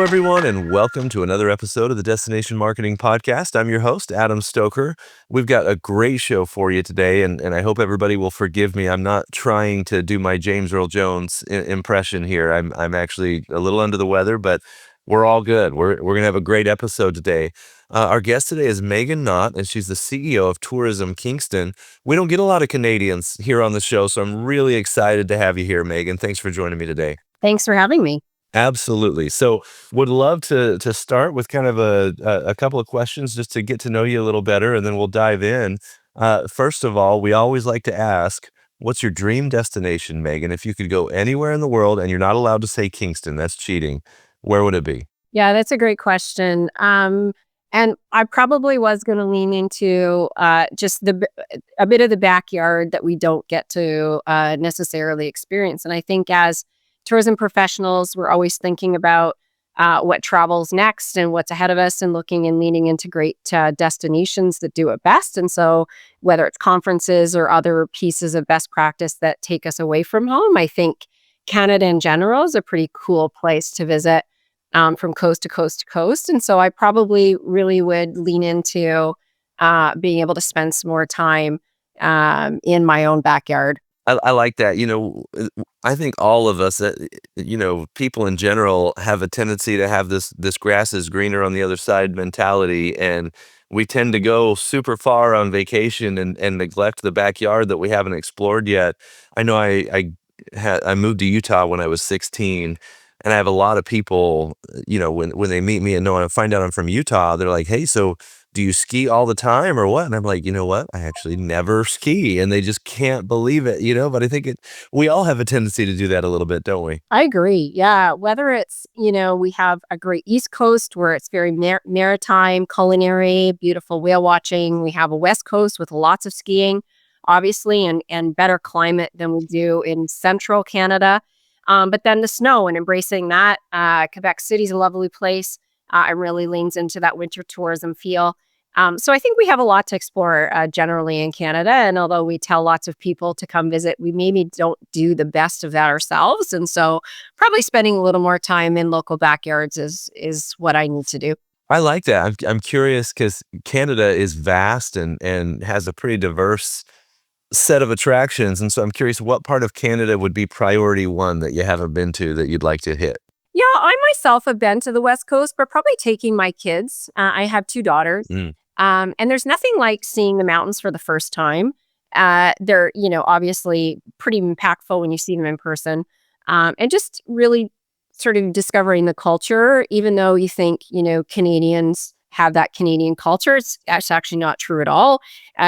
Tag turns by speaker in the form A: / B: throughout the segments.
A: everyone, and welcome to another episode of the Destination Marketing Podcast. I'm your host, Adam Stoker. We've got a great show for you today, and I hope everybody will forgive me. I'm not trying to do my James Earl Jones impression here. I'm actually a little under the weather, but we're all good. We're going to have a great episode today. Our guest today is Megan Knott, and she's the CEO of Tourism Kingston. We don't get a lot of Canadians here on the show, so I'm really excited to have you here, Megan. Thanks for joining me today.
B: Thanks for having me.
A: Absolutely. So would love to start with kind of a couple of questions just to get to know you a little better, and then we'll dive in. First of all, we always like to ask, what's your dream destination, Megan? If you could go anywhere in the world and you're not allowed to say Kingston, that's cheating, where would it be?
B: Yeah, that's a great question. And I probably was going to lean into just a bit of the backyard that we don't get to necessarily experience. And I think as tourism professionals, we're always thinking about what travels next and what's ahead of us, and looking and leaning into great destinations that do it best. And so whether it's conferences or other pieces of best practice that take us away from home, I think Canada in general is a pretty cool place to visit from coast to coast to coast. And so I probably really would lean into being able to spend some more time in my own backyard.
A: I like that. I think all of us, people in general have a tendency to have this grass is greener on the other side mentality. And we tend to go super far on vacation and neglect the backyard that we haven't explored yet. I know I moved to Utah when I was 16. And I have a lot of people, when they meet me and find out I'm from Utah, they're like, "Hey, so do you ski all the time or what?" And I'm like, "You know what? I actually never ski." And they just can't believe it, but I think we all have a tendency to do that a little bit, don't we?
B: I agree. Yeah. Whether it's, we have a great East Coast where it's very maritime, culinary, beautiful whale watching. We have a West Coast with lots of skiing, obviously, and better climate than we do in central Canada. But then the snow and embracing that. Quebec City's a lovely place. It really leans into that winter tourism feel. So I think we have a lot to explore generally in Canada. And although we tell lots of people to come visit, we maybe don't do the best of that ourselves. And so probably spending a little more time in local backyards is what I need to do.
A: I like that. I'm curious because Canada is vast and has a pretty diverse set of attractions. And so I'm curious, what part of Canada would be priority one that you haven't been to that you'd like to hit?
B: Yeah, I myself have been to the West Coast, but probably taking my kids. I have two daughters. And there's nothing like seeing the mountains for the first time. They're, obviously pretty impactful when you see them in person. And just really sort of discovering the culture, even though you think, Canadians have that Canadian culture. It's actually not true at all.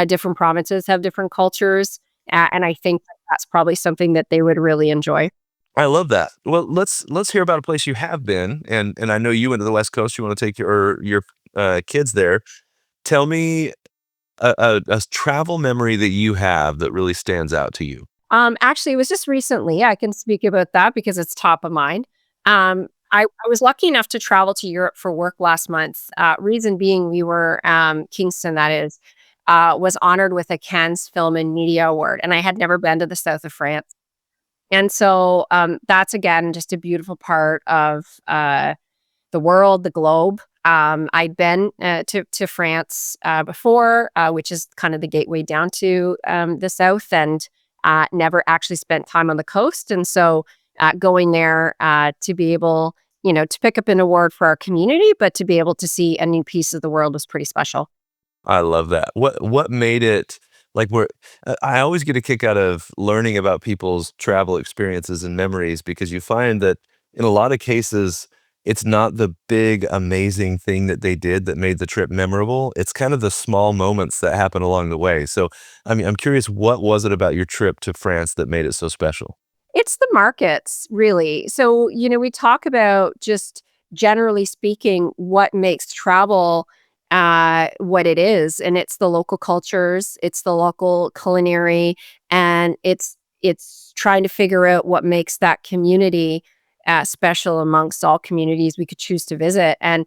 B: Different provinces have different cultures. And I think that's probably something that they would really enjoy.
A: I love that. Well, let's hear about a place you have been, and I know you went to the West Coast. You want to take your kids there. Tell me a travel memory that you have that really stands out to you.
B: Actually, it was just recently. I can speak about that because it's top of mind. I was lucky enough to travel to Europe for work last month. Reason being, we were Kingston, that is, was honored with a Cannes Film and Media Award, and I had never been to the south of France. And so that's, again, just a beautiful part of the world, the globe. I'd been to France before, which is kind of the gateway down to the south, and never actually spent time on the coast. And so going there to be able, to pick up an award for our community, but to be able to see a new piece of the world was pretty special.
A: I love that. What made it like I always get a kick out of learning about people's travel experiences and memories, because you find that in a lot of cases, it's not the big, amazing thing that they did that made the trip memorable. It's kind of the small moments that happen along the way. So, I mean, I'm curious, what was it about your trip to France that made it so special?
B: It's the markets, really. So, we talk about, just generally speaking, what makes travel what it is. And it's the local cultures, it's the local culinary, and it's trying to figure out what makes that community special amongst all communities we could choose to visit. And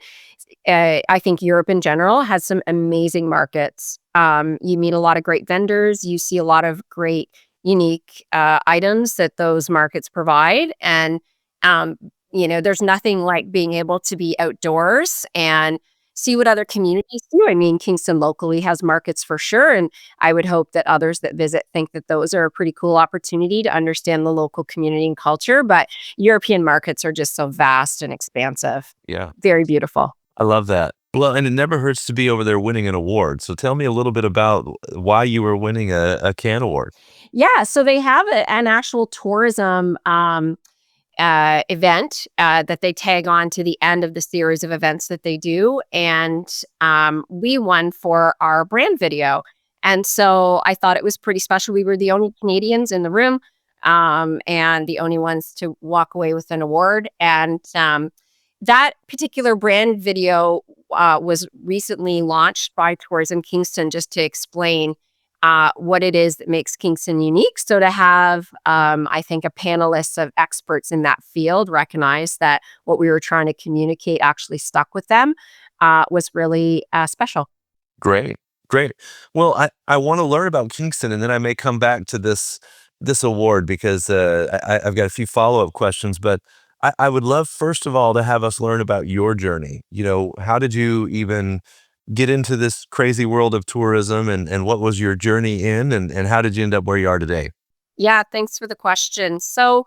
B: I think Europe in general has some amazing markets. You meet a lot of great vendors, you see a lot of great unique items that those markets provide. And There's nothing like being able to be outdoors and see what other communities do. I mean, Kingston locally has markets for sure, and I would hope that others that visit think that those are a pretty cool opportunity to understand the local community and culture, but European markets are just so vast and expansive.
A: Yeah.
B: Very beautiful.
A: I love that. Well, and it never hurts to be over there winning an award. So tell me a little bit about why you were winning a CAN award.
B: Yeah, so they have an actual tourism event that they tag on to the end of the series of events that they do. And we won for our brand video. And so I thought it was pretty special. We were the only Canadians in the room and the only ones to walk away with an award. And that particular brand video was recently launched by Tourism Kingston just to explain what it is that makes Kingston unique. So to have, I think, a panelist of experts in that field recognize that what we were trying to communicate actually stuck with them was really special.
A: Great, great. Well, I want to learn about Kingston, and then I may come back to this award because I've got a few follow-up questions. But I would love, first of all, to have us learn about your journey. How did you even get into this crazy world of tourism, and what was your journey and how did you end up where you are today?
B: Yeah, thanks for the question. So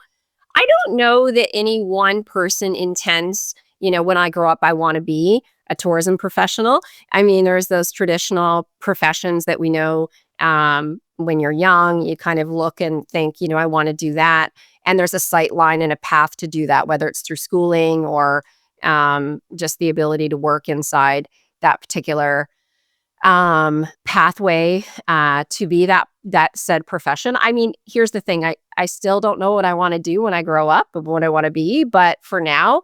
B: I don't know that any one person intends, when I grow up, I want to be a tourism professional. I mean, there's those traditional professions that we know when you're young, you kind of look and think, I want to do that. And there's a sight line and a path to do that, whether it's through schooling or just the ability to work inside that particular pathway to be that said profession. I mean, here's the thing. I still don't know what I want to do when I grow up and what I want to be. But for now,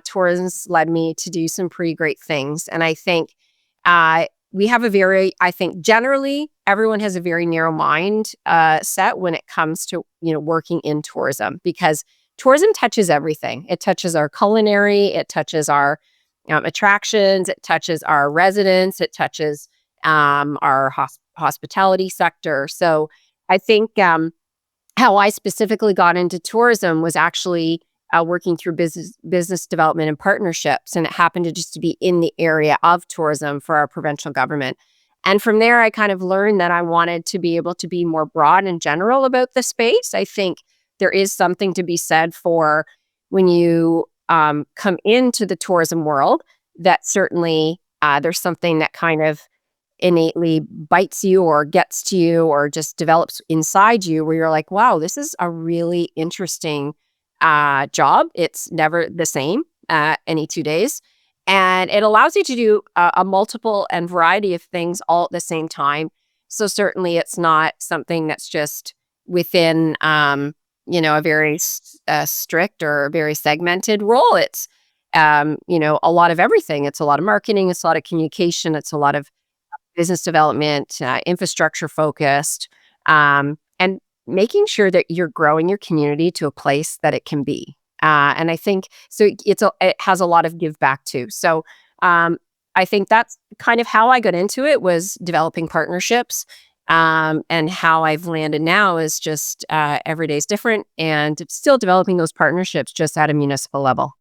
B: tourism's led me to do some pretty great things. And I think we have I think generally everyone has a very narrow mind set when it comes to, working in tourism, because tourism touches everything. It touches our culinary, it touches our attractions, it touches our residents, it touches our hospitality sector. So I think how I specifically got into tourism was actually working through business development and partnerships, and it happened to just to be in the area of tourism for our provincial government. And from there, I kind of learned that I wanted to be able to be more broad and general about the space. I think there is something to be said for when you come into the tourism world, that certainly there's something that kind of innately bites you or gets to you or just develops inside you where you're like, wow, this is a really interesting job. It's never the same any 2 days. And it allows you to do a multiple and variety of things all at the same time. So certainly it's not something that's just within, a very strict or very segmented role. It's, a lot of everything. It's a lot of marketing. It's a lot of communication. It's a lot of business development, infrastructure focused, and making sure that you're growing your community to a place that it can be. And I think so. It has a lot of give back too. So I think that's kind of how I got into it, was developing partnerships. And how I've landed now is just every day is different, and still developing those partnerships just at a municipal level.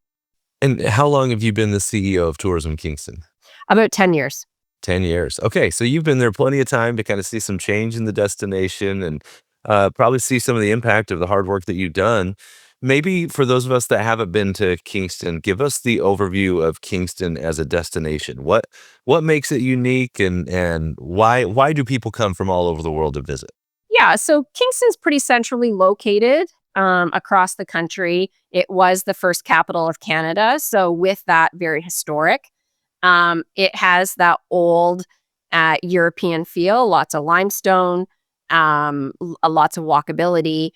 A: And how long have you been the CEO of Tourism Kingston?
B: About 10 years.
A: 10 years. Okay, so you've been there plenty of time to kind of see some change in the destination and probably see some of the impact of the hard work that you've done. Maybe for those of us that haven't been to Kingston, give us the overview of Kingston as a destination. What makes it unique, and why do people come from all over the world to visit?
B: Yeah, so Kingston's pretty centrally located across the country. It was the first capital of Canada, so with that, very historic. It has that old European feel, lots of limestone, lots of walkability.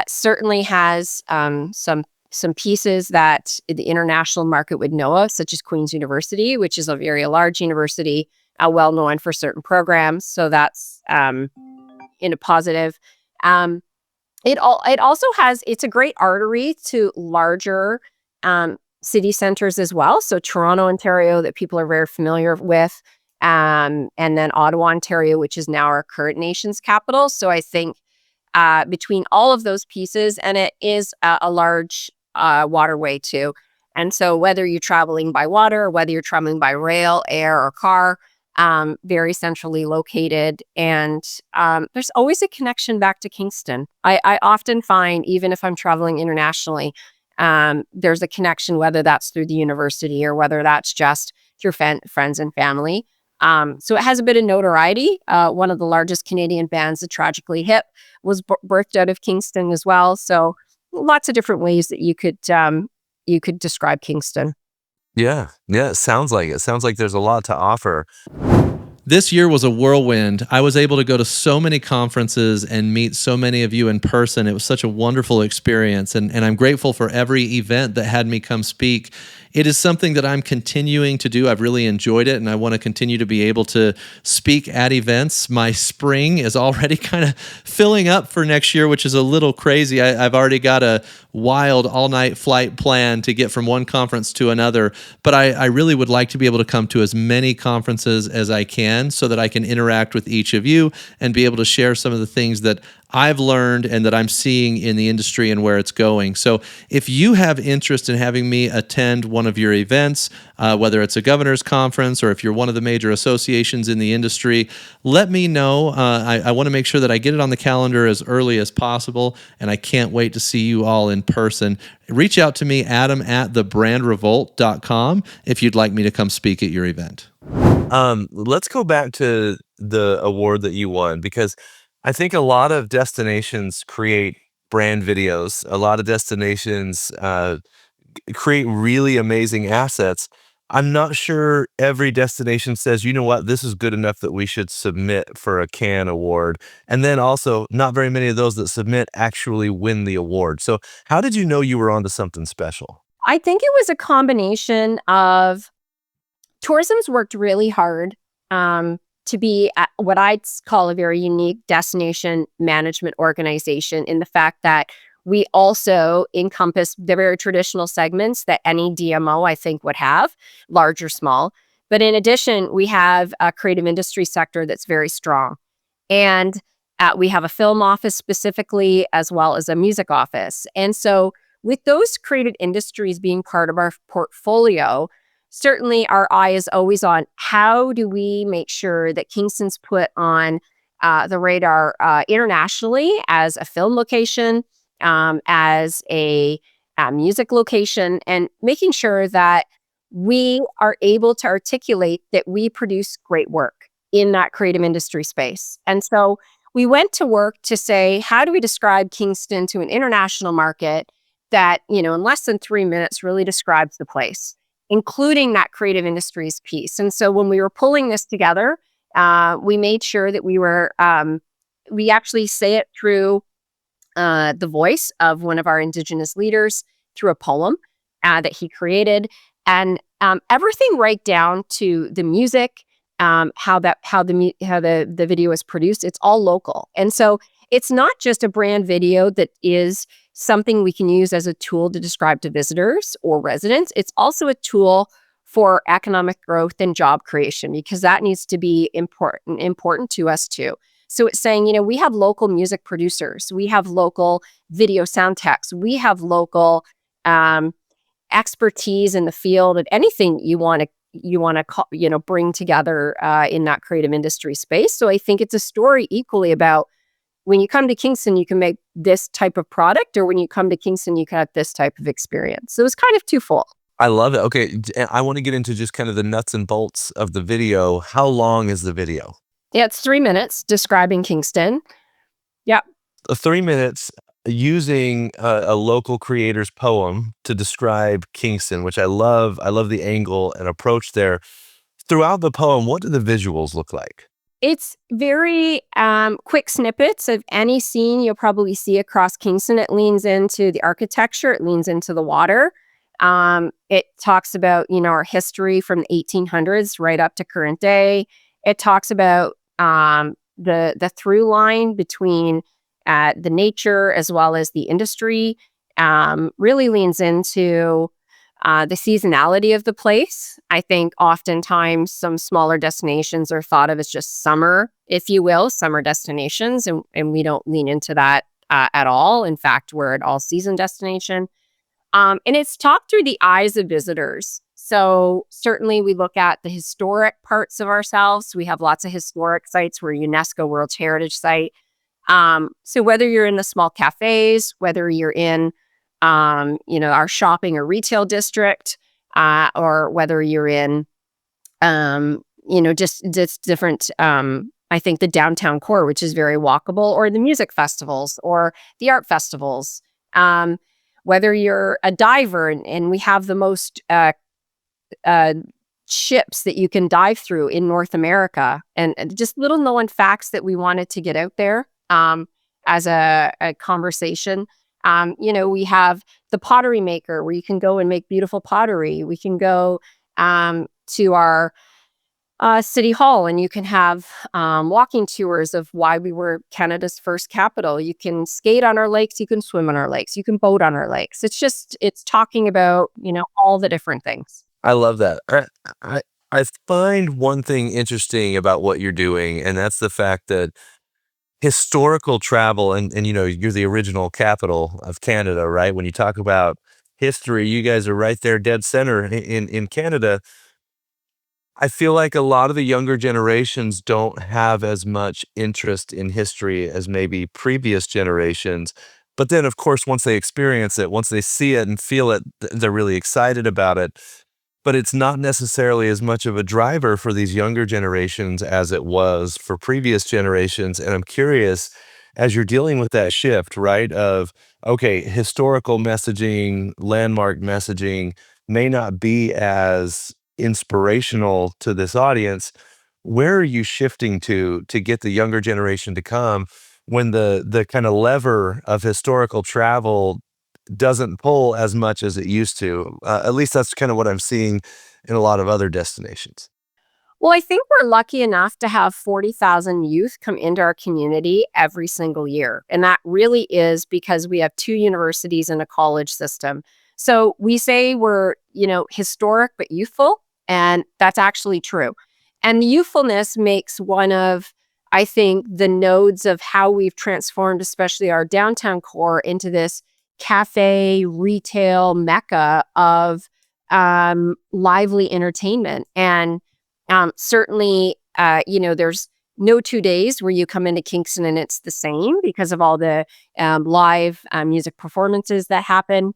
B: Certainly has some pieces that the international market would know of, such as Queen's University, which is a very large university, well known for certain programs. So that's in a positive. It also has, it's a great artery to larger city centers as well. So Toronto, Ontario, that people are very familiar with, and then Ottawa, Ontario, which is now our current nation's capital. So I think between all of those pieces, and it is a large waterway too. And so whether you're traveling by water or whether you're traveling by rail, air, or car, very centrally located. And there's always a connection back to Kingston. I often find, even if I'm traveling internationally, there's a connection, whether that's through the university or whether that's just through friends and family. So it has a bit of notoriety. One of the largest Canadian bands, the Tragically Hip, was birthed out of Kingston as well. So lots of different ways that you could describe Kingston.
A: Yeah, yeah, it sounds like it. Sounds like there's a lot to offer.
C: This year was a whirlwind. I was able to go to so many conferences and meet so many of you in person. It was such a wonderful experience, and I'm grateful for every event that had me come speak. It is something that I'm continuing to do. I've really enjoyed it, and I want to continue to be able to speak at events. My spring is already kind of filling up for next year, which is a little crazy. I've already got a wild all-night flight plan to get from one conference to another, but I really would like to be able to come to as many conferences as I can so that I can interact with each of you and be able to share some of the things that I've learned and that I'm seeing in the industry and where it's going. So if you have interest in having me attend one of your events, whether it's a governor's conference or if you're one of the major associations in the industry, let me know. I want to make sure that I get it on the calendar as early as possible, and I can't wait to see you all in person. Reach out to me, Adam at thebrandrevolt.com, if you'd like me to come speak at your event.
A: Let's go back to the award that you won, because I think a lot of destinations create brand videos. A lot of destinations create really amazing assets. I'm not sure every destination says, you know what, this is good enough that we should submit for a CAN award. And then also, not very many of those that submit actually win the award. So, how did you know you were onto something special?
B: I think it was a combination of tourism's worked really hard to be what I'd call a very unique destination management organization, in the fact that we also encompass the very traditional segments that any DMO, I think, would have, large or small. But in addition, we have a creative industry sector that's very strong. And we have a film office specifically, as well as a music office. And so, with those creative industries being part of our portfolio, certainly our eye is always on how do we make sure that Kingston's put on the radar internationally as a film location, as a music location, and making sure that we are able to articulate that we produce great work in that creative industry space. And so we went to work to say, how do we describe Kingston to an international market that, in less than 3 minutes really describes the place, including that creative industries piece. And so when we were pulling this together, we made sure that we actually say it through the voice of one of our Indigenous leaders, through a poem that he created, and everything right down to the music, how the video is produced. It's all local, and so it's not just a brand video that is something we can use as a tool to describe to visitors or residents. It's also a tool for economic growth and job creation, because that needs to be important to us too. So it's saying, we have local music producers, we have local video sound techs, we have local expertise in the field of anything you want to bring together in that creative industry space. So I think it's a story equally about, when you come to Kingston, you can make this type of product, or when you come to Kingston, you can have this type of experience. So it's kind of twofold.
A: I love it. Okay, I want to get into just kind of the nuts and bolts of the video. How long is the video?
B: Yeah, it's 3 minutes describing Kingston. Yeah.
A: 3 minutes using a local creator's poem to describe Kingston, which I love. I love the angle and approach there. Throughout the poem, what do the visuals look like?
B: It's very quick snippets of any scene you'll probably see across Kingston. It leans into the architecture. It leans into the water. It talks about, our history from the 1800s right up to current day. It talks about the through line between the nature as well as the industry. Really leans into the seasonality of the place. I think oftentimes some smaller destinations are thought of as just summer, if you will, summer destinations, and we don't lean into that at all. In fact, we're an all-season destination. And it's talked through the eyes of visitors. So certainly we look at the historic parts of ourselves. We have lots of historic sites. We're a UNESCO World Heritage Site. So whether you're in the small cafes, whether you're in, our shopping or retail district, or whether you're in, just different, I think the downtown core, which is very walkable, or the music festivals or the art festivals. Um, Whether you're a diver, and we have the most uh, ships that you can dive through in North America, and just little known facts that we wanted to get out there, as a conversation. We have the pottery maker where you can go and make beautiful pottery. We can go to our City Hall, and you can have walking tours of why we were Canada's first capital. You can skate on our lakes, you can swim on our lakes, you can boat on our lakes. It's talking about, all the different things.
A: I love that. I I find one thing interesting about what you're doing, and that's the fact that historical travel and you're the original capital of Canada, right? When you talk about history, you guys are right there dead center in Canada. I feel like a lot of the younger generations don't have as much interest in history as maybe previous generations. But then, of course, once they experience it, once they see it and feel it, they're really excited about it. But it's not necessarily as much of a driver for these younger generations as it was for previous generations. And I'm curious, as you're dealing with that shift, right, of, okay, historical messaging, landmark messaging may not be as inspirational to this audience. Where are you shifting to get the younger generation to come when the kind of lever of historical travel doesn't pull as much as it used to? At least that's kind of what I'm seeing in a lot of other destinations.
B: Well, I think we're lucky enough to have 40,000 youth come into our community every single year. And that really is because we have two universities and a college system. So we say we're, historic but youthful, and that's actually true. And the youthfulness makes one of, I think, the nodes of how we've transformed, especially our downtown core, into this cafe retail mecca of lively entertainment. And certainly, there's no 2 days where you come into Kingston and it's the same because of all the live music performances that happen,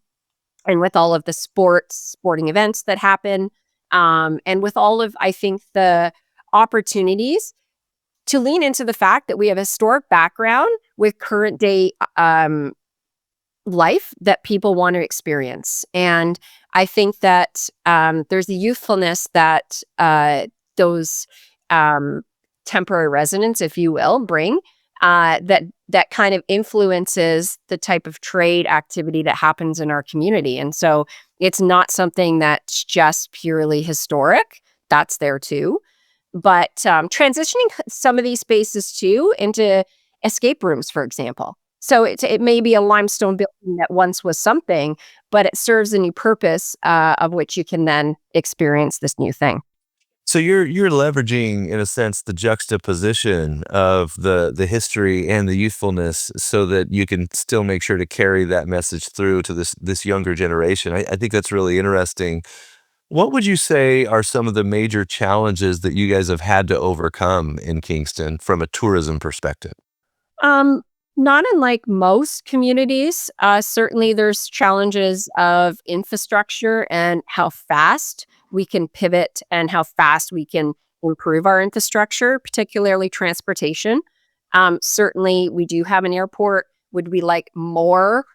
B: and with all of the sporting events that happen, and with all of, I think, the opportunities to lean into the fact that we have a historic background with current day life that people want to experience. And I think that there's a youthfulness that those temporary residents, if you will, bring, that kind of influences the type of trade activity that happens in our community. And so it's not something that's just purely historic. That's there too. But transitioning some of these spaces too into escape rooms, for example. So it may be a limestone building that once was something, but it serves a new purpose of which you can then experience this new thing.
A: So you're leveraging, in a sense, the juxtaposition of the history and the youthfulness so that you can still make sure to carry that message through to this younger generation. I think that's really interesting. What would you say are some of the major challenges that you guys have had to overcome in Kingston from a tourism perspective?
B: Um, Not unlike most communities, certainly there's challenges of infrastructure and how fast we can pivot and how fast we can improve our infrastructure, particularly transportation. Certainly, we do have an airport. Would we like more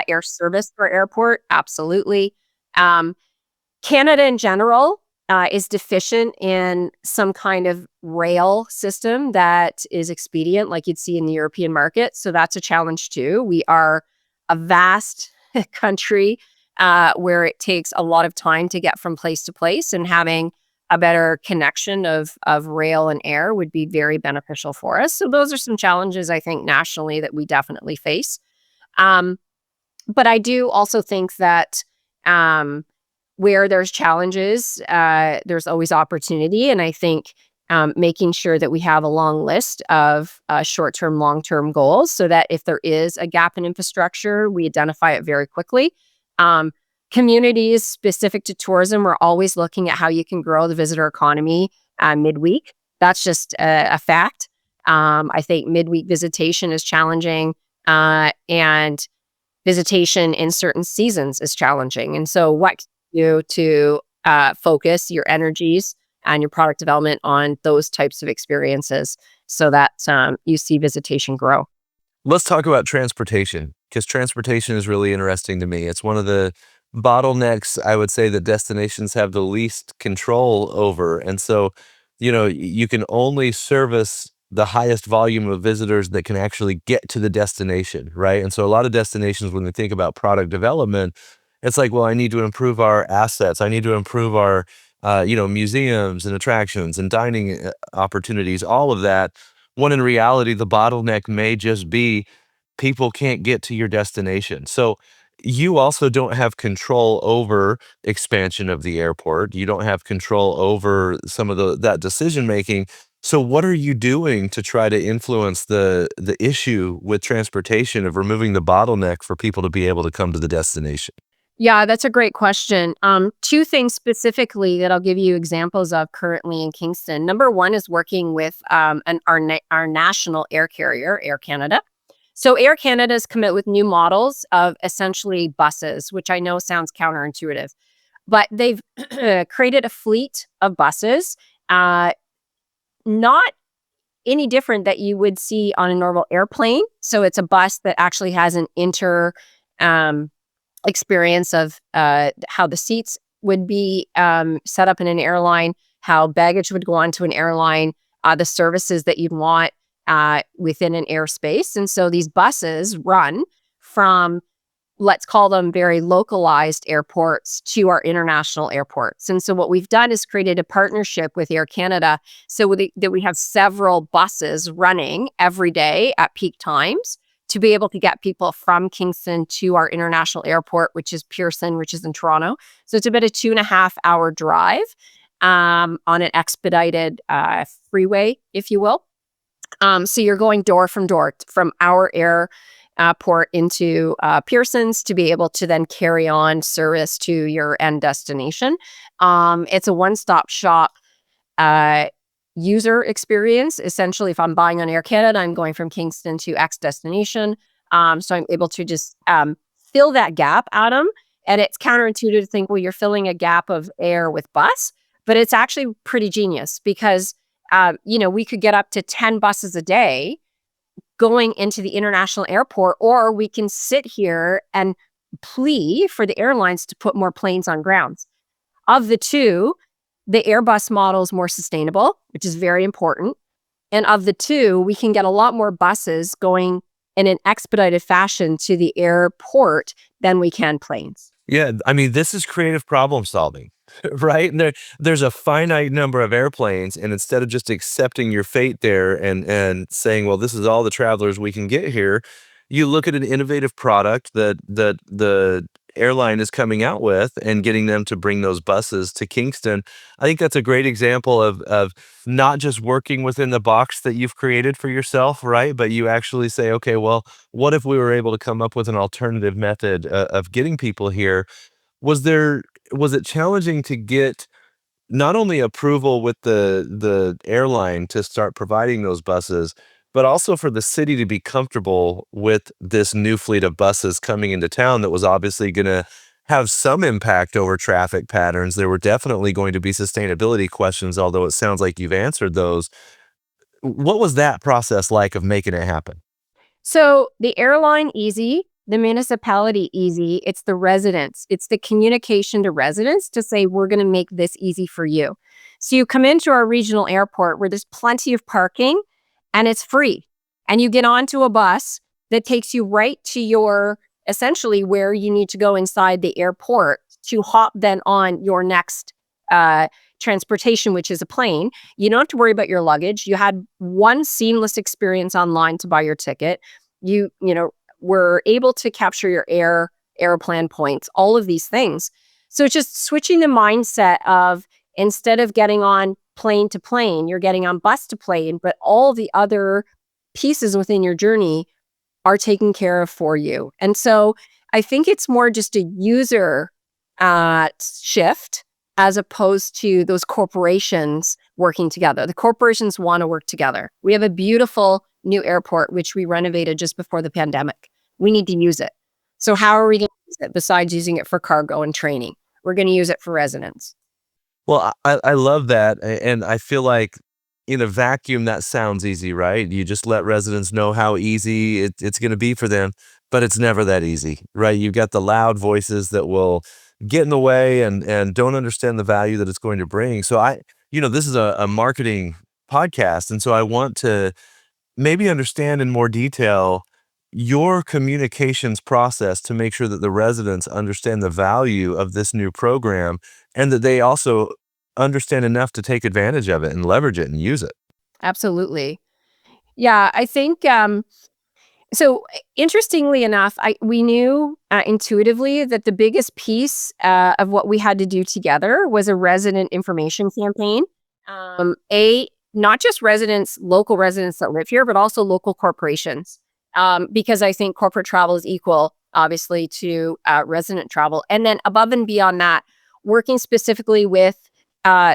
B: air service for airport? Absolutely. Um, Canada in general is deficient in some kind of rail system that is expedient, like you'd see in the European market. So that's a challenge too. We are a vast country where it takes a lot of time to get from place to place, and having a better connection of rail and air would be very beneficial for us. So those are some challenges I think nationally that we definitely face. Um, but I do also think that where there's challenges, there's always opportunity. And I think making sure that we have a long list of short-term, long-term goals so that if there is a gap in infrastructure, we identify it very quickly. Um, Communities specific to tourism, we're always looking at how you can grow the visitor economy midweek. That's just a fact. I think midweek visitation is challenging, and visitation in certain seasons is challenging. And so, what can you do to focus your energies and your product development on those types of experiences so that you see visitation grow?
A: Let's talk about transportation, because transportation is really interesting to me. It's one of the bottlenecks I would say that destinations have the least control over. And so, you can only service the highest volume of visitors that can actually get to the destination, right? And so a lot of destinations, when they think about product development, it's like, well, I need to improve our assets. I need to improve our, museums and attractions and dining opportunities, all of that. When in reality, the bottleneck may just be people can't get to your destination. So you also don't have control over expansion of the airport. You don't have control over some of that decision making. So what are you doing to try to influence the issue with transportation of removing the bottleneck for people to be able to come to the destination?
B: Yeah, that's a great question. Two things specifically that I'll give you examples of currently in Kingston. Number one is working with our national air carrier, Air Canada. So Air Canada's come out with new models of essentially buses, which I know sounds counterintuitive, but they've created a fleet of buses, not any different that you would see on a normal airplane. So it's a bus that actually has an um, experience of how the seats would be set up in an airline, how baggage would go onto an airline, the services that you'd want within an airspace. And so these buses run from, let's call them very localized airports to our international airports. And so what we've done is created a partnership with Air Canada that we have several buses running every day at peak times to be able to get people from Kingston to our international airport, which is Pearson, which is in Toronto. So it's about a 2.5 hour drive on an expedited freeway, if you will. So you're going door from door from our airport into Pearson's to be able to then carry on service to your end destination. It's a one-stop shop uh, user experience. Essentially, if I'm buying on Air Canada, I'm going from Kingston to X destination. So I'm able to just fill that gap, Adam. And it's counterintuitive to think, well, you're filling a gap of air with bus, but it's actually pretty genius because we could get up to 10 buses a day going into the international airport, or we can sit here and plea for the airlines to put more planes on grounds. Of the two, the Airbus model is more sustainable, which is very important. And of the two, we can get a lot more buses going in an expedited fashion to the airport than we can planes.
A: Yeah, I mean, this is creative problem solving, right? And there's a finite number of airplanes, and instead of just accepting your fate there and saying, well, this is all the travelers we can get here, you look at an innovative product that the airline is coming out with and getting them to bring those buses to Kingston. I think that's a great example of not just working within the box that you've created for yourself, right? But you actually say, okay, well, what if we were able to come up with an alternative method of getting people here? Was there was it challenging to get not only approval with the airline to start providing those buses, but also for the city to be comfortable with this new fleet of buses coming into town that was obviously gonna have some impact over traffic patterns? There were definitely going to be sustainability questions, although it sounds like you've answered those. What was that process like of making it happen?
B: So the airline, easy. The municipality, easy. It's the residents. It's the communication to residents to say, we're going to make this easy for you. So you come into our regional airport where there's plenty of parking and it's free. And you get onto a bus that takes you right to your, essentially where you need to go inside the airport to hop then on your next transportation, which is a plane. You don't have to worry about your luggage. You had one seamless experience online to buy your ticket. You were able to capture your airplan points, all of these things. So it's just switching the mindset of, instead of getting on plane to plane, you're getting on bus to plane, but all the other pieces within your journey are taken care of for you. And so I think it's more just a user shift as opposed to those corporations working together. The corporations want to work together. We have a beautiful new airport, which we renovated just before the pandemic. We need to use it. So how are we going to use it besides using it for cargo and training? We're going to use it for residents.
A: Well, I love that, and I feel like in a vacuum, that sounds easy, right? You just let residents know how easy it's gonna be for them, but it's never that easy, right? You've got the loud voices that will get in the way and don't understand the value that it's going to bring. So this is a marketing podcast, and so I want to maybe understand in more detail your communications process to make sure that the residents understand the value of this new program and that they also understand enough to take advantage of it and leverage it and use it.
B: Absolutely. Yeah, I think so. Interestingly enough, we knew intuitively that the biggest piece of what we had to do together was a resident information campaign. Not just residents, local residents that live here, but also local corporations, because I think corporate travel is equal, obviously, to resident travel. And then above and beyond that, working specifically with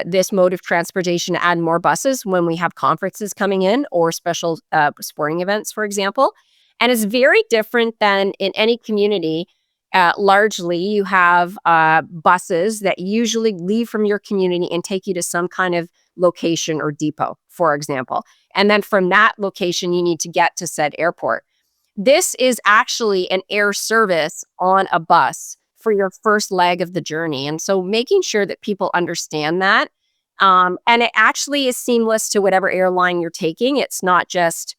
B: this mode of transportation to add more buses when we have conferences coming in or special sporting events, for example. And it's very different than in any community. Largely, you have buses that usually leave from your community and take you to some kind of location or depot, for example. And then from that location, you need to get to said airport. This is actually an air service on a bus for your first leg of the journey. And so making sure that people understand that. And it actually is seamless to whatever airline you're taking. It's not just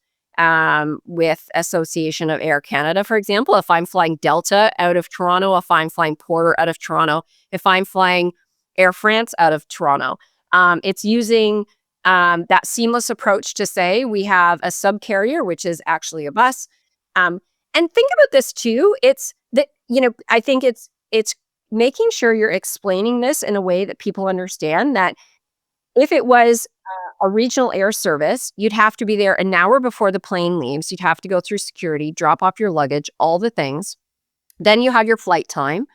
B: with Association of Air Canada, for example. If I'm flying Delta out of Toronto, if I'm flying Porter out of Toronto, if I'm flying Air France out of Toronto, it's using that seamless approach to say we have a subcarrier, which is actually a bus. And think about this too. It's that, I think it's making sure you're explaining this in a way that people understand that if it was a regional air service, you'd have to be there an hour before the plane leaves. You'd have to go through security, drop off your luggage, all the things. Then you have your flight time.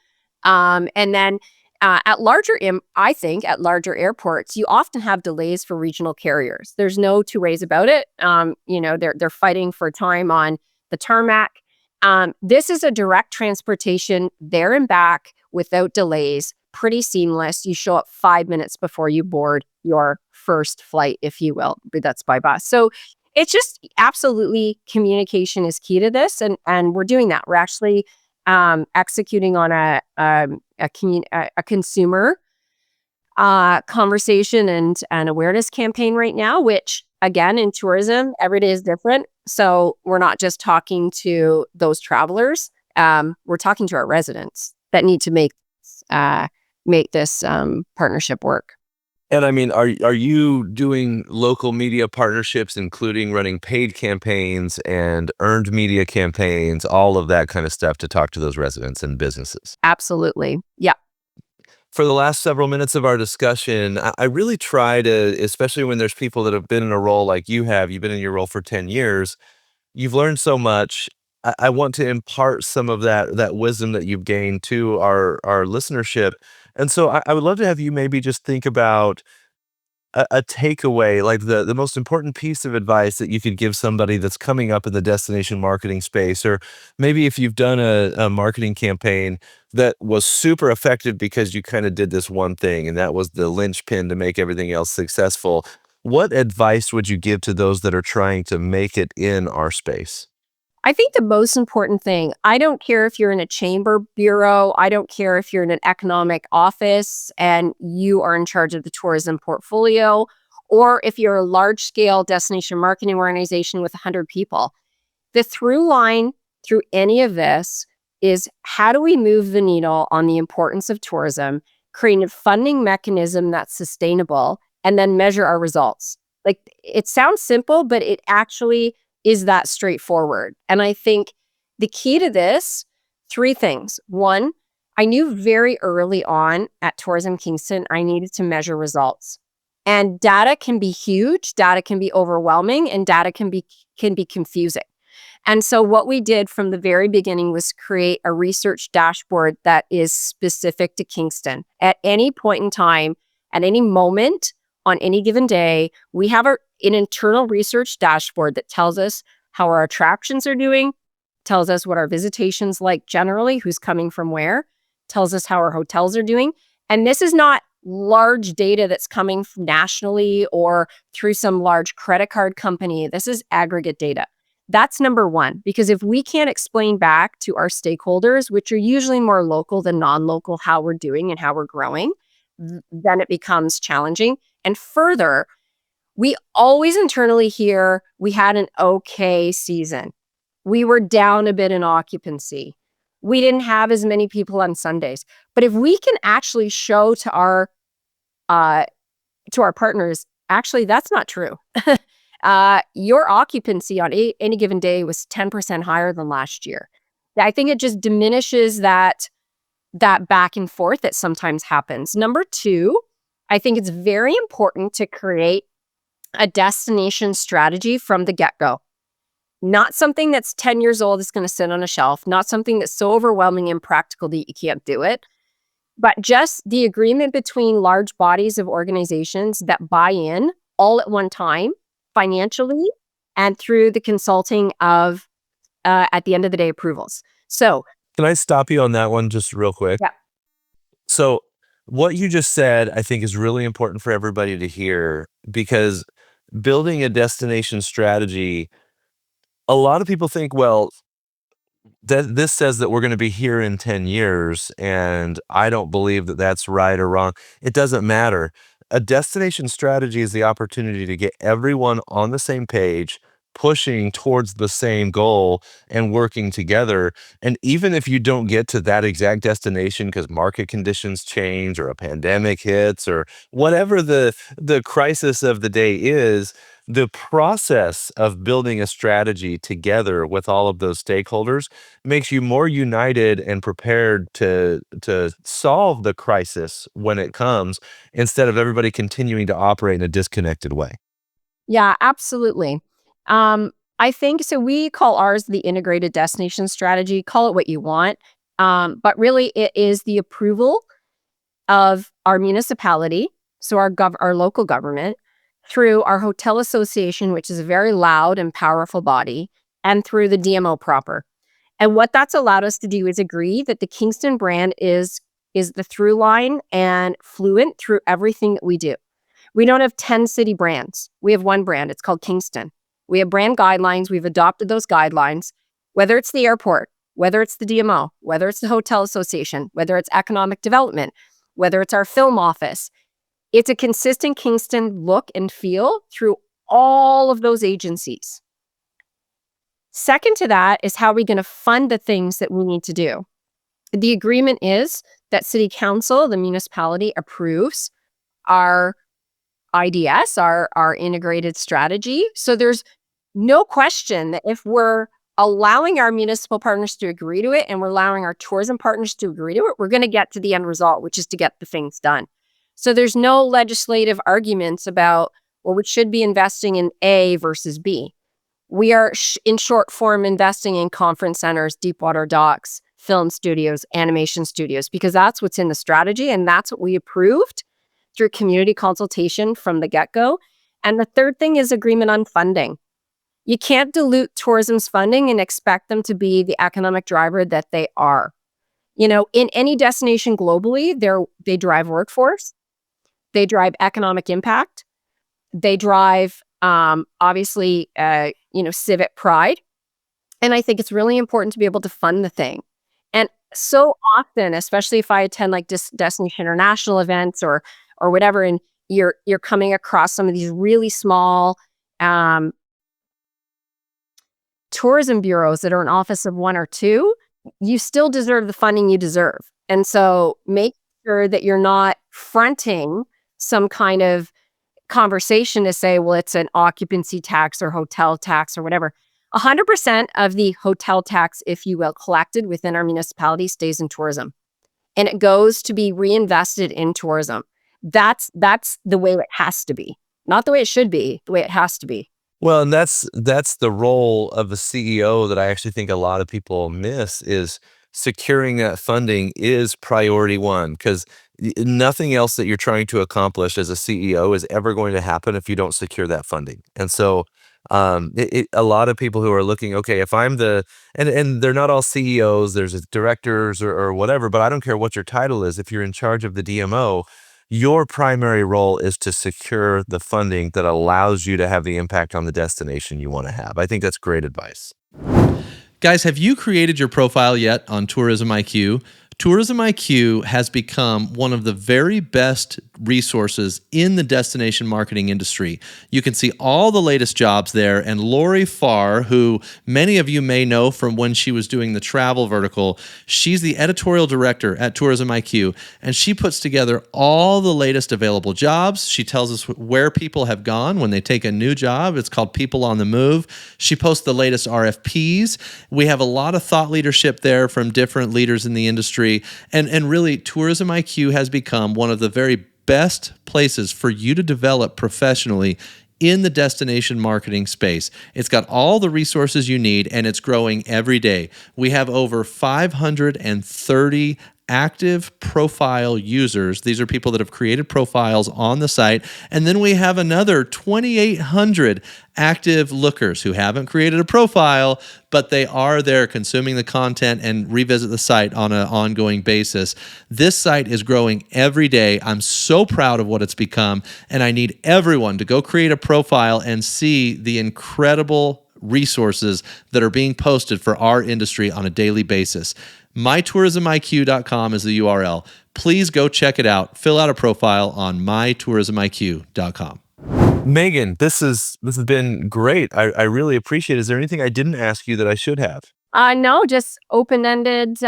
B: And then at larger airports, you often have delays for regional carriers. There's no two ways about it. They're fighting for time on the tarmac. This is a direct transportation there and back without delays, pretty seamless. You show up 5 minutes before you board your first flight, if you will. That's by bus. So it's just absolutely communication is key to this. And we're doing that. We're actually executing on a consumer conversation and awareness campaign right now, which again, in tourism, every day is different. So we're not just talking to those travelers. We're talking to our residents that need to make this partnership work.
A: And I mean, are you doing local media partnerships, including running paid campaigns and earned media campaigns, all of that kind of stuff to talk to those residents and businesses?
B: Absolutely. Yeah.
A: For the last several minutes of our discussion, I really try to, especially when there's people that have been in a role like you have, you've been in your role for 10 years, you've learned so much. I want to impart some of that wisdom that you've gained to our listenership. And so I would love to have you maybe just think about a takeaway, like the most important piece of advice that you could give somebody that's coming up in the destination marketing space, or maybe if you've done a marketing campaign that was super effective because you kind of did this one thing and that was the linchpin to make everything else successful. What advice would you give to those that are trying to make it in our space?
B: I think the most important thing, I don't care if you're in a chamber bureau, I don't care if you're in an economic office and you are in charge of the tourism portfolio, or if you're a large-scale destination marketing organization with 100 people. The through line through any of this is how do we move the needle on the importance of tourism, create a funding mechanism that's sustainable, and then measure our results. Like, it sounds simple, but it actually is that straightforward. And I think the key to this, 3 things. 1, I knew very early on at Tourism Kingston, I needed to measure results. And data can be huge, data can be overwhelming, and data can be confusing. And so what we did from the very beginning was create a research dashboard that is specific to Kingston. At any point in time, at any moment, on any given day, we have an internal research dashboard that tells us how our attractions are doing, tells us what our visitation's like generally, who's coming from where, tells us how our hotels are doing. And this is not large data that's coming nationally or through some large credit card company. This is aggregate data. That's number one, because if we can't explain back to our stakeholders, which are usually more local than non-local, how we're doing and how we're growing, then it becomes challenging. And further, we always internally hear we had an okay season. We were down a bit in occupancy. We didn't have as many people on Sundays. But if we can actually show to our partners, actually, that's not true. Your occupancy on any given day was 10% higher than last year. I think it just diminishes that back and forth that sometimes happens. Number two, I think it's very important to create a destination strategy from the get-go. Not something that's 10 years old that's going to sit on a shelf, not something that's so overwhelming and impractical that you can't do it, but just the agreement between large bodies of organizations that buy in all at one time, financially, and through the consulting of, at the end of the day, approvals. So,
A: Can I stop you on that one just real quick?
B: yeah.
A: So what you just said, I think, is really important for everybody to hear, because building a destination strategy, a lot of people think, well, this says that we're going to be here in 10 years, and I don't believe that that's right or wrong. It doesn't matter. A destination strategy is the opportunity to get everyone on the same page, pushing towards the same goal and working together. And even if you don't get to that exact destination because market conditions change or a pandemic hits or whatever the crisis of the day is, the process of building a strategy together with all of those stakeholders makes you more united and prepared to solve the crisis when it comes, instead of everybody continuing to operate in a disconnected way.
B: Yeah, absolutely. I think so. We call ours the integrated destination strategy. Call it what you want, but really, it is the approval of our municipality, so our local government, through our hotel association, which is a very loud and powerful body, and through the DMO proper. And what that's allowed us to do is agree that the Kingston brand is the through line and fluent through everything that we do. We don't have 10 city brands. We have one brand. It's called Kingston. We have brand guidelines. We've adopted those guidelines, whether it's the airport, whether it's the DMO, whether it's the hotel association, whether it's economic development, whether it's our film office. It's a consistent Kingston look and feel through all of those agencies. Second to that is how we're going to fund the things that we need to do. The agreement is that City Council, the municipality, approves our IDS, our integrated strategy. So there's no question that if we're allowing our municipal partners to agree to it and we're allowing our tourism partners to agree to it, we're going to get to the end result, which is to get the things done. So there's no legislative arguments about, well, we should be investing in A versus B. We are, in short form, investing in conference centers, deep water docks, film studios, animation studios, because that's what's in the strategy and that's what we approved through community consultation from the get-go. And the third thing is agreement on funding. You can't dilute tourism's funding and expect them to be the economic driver that they are. You know, in any destination globally, they drive workforce, they drive economic impact, they drive obviously civic pride. And I think it's really important to be able to fund the thing. And so often, especially if I attend like Destination International events or whatever, and you're coming across some of these really small tourism bureaus that are an office of one or two, you still deserve the funding you deserve. And so make sure that you're not fronting some kind of conversation to say, well, it's an occupancy tax or hotel tax or whatever. 100% of the hotel tax, if you will, collected within our municipality stays in tourism. And it goes to be reinvested in tourism. That's the way it has to be. Not the way it should be, the way it has to be.
A: Well, and that's the role of a CEO that I actually think a lot of people miss is securing that funding is priority one because nothing else that you're trying to accomplish as a CEO is ever going to happen if you don't secure that funding. And so, a lot of people who are looking, okay, if I'm the, and they're not all CEOs, there's directors or whatever, but I don't care what your title is. If you're in charge of the DMO, your primary role is to secure the funding that allows you to have the impact on the destination you want to have. I think that's great advice.
C: Guys, have you created your profile yet on Tourism IQ? Tourism IQ has become one of the very best resources in the destination marketing industry. You can see all the latest jobs there, and Lori Farr, who many of you may know from when she was doing the travel vertical, she's the editorial director at Tourism IQ, and she puts together all the latest available jobs. She tells us where people have gone when they take a new job. It's called People on the Move. She posts the latest RFPs. We have a lot of thought leadership there from different leaders in the industry. And really, Tourism IQ has become one of the very best places for you to develop professionally in the destination marketing space. It's got all the resources you need, and it's growing every day. We have over 530 active profile users. These are people that have created profiles on the site. And then we have another 2,800 active lookers who haven't created a profile, but they are there consuming the content and revisit the site on an ongoing basis. This site is growing every day. I'm so proud of what it's become, and I need everyone to go create a profile and see the incredible resources that are being posted for our industry on a daily basis. mytourismiq.com is the URL. Please go check it out. Fill out a profile on mytourismiq.com.
A: Megan, this has been great. I really appreciate it. Is there anything I didn't ask you that I should have?
B: No, just open-ended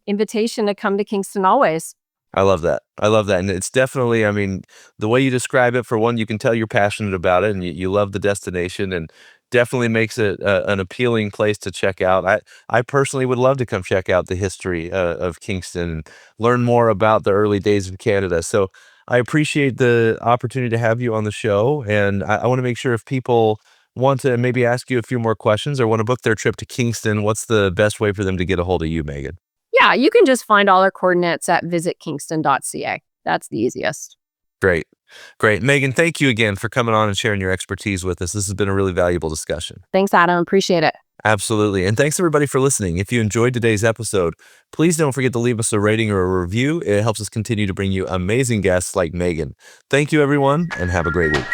B: invitation to come to Kingston always.
A: I love that. I love that. And it's definitely, I mean, the way you describe it, for one, you can tell you're passionate about it and you love the destination and definitely makes it an appealing place to check out. I personally would love to come check out the history of Kingston and learn more about the early days of Canada. So I appreciate the opportunity to have you on the show. And I want to make sure if people want to maybe ask you a few more questions or want to book their trip to Kingston, what's the best way for them to get a hold of you, Megan?
B: Yeah, you can just find all our coordinates at visitkingston.ca. That's the easiest.
A: Great. Great. Megan, thank you again for coming on and sharing your expertise with us. This has been a really valuable discussion.
B: Thanks, Adam. Appreciate it.
A: Absolutely. And thanks everybody for listening. If you enjoyed today's episode, please don't forget to leave us a rating or a review. It helps us continue to bring you amazing guests like Megan. Thank you, everyone, and have a great week.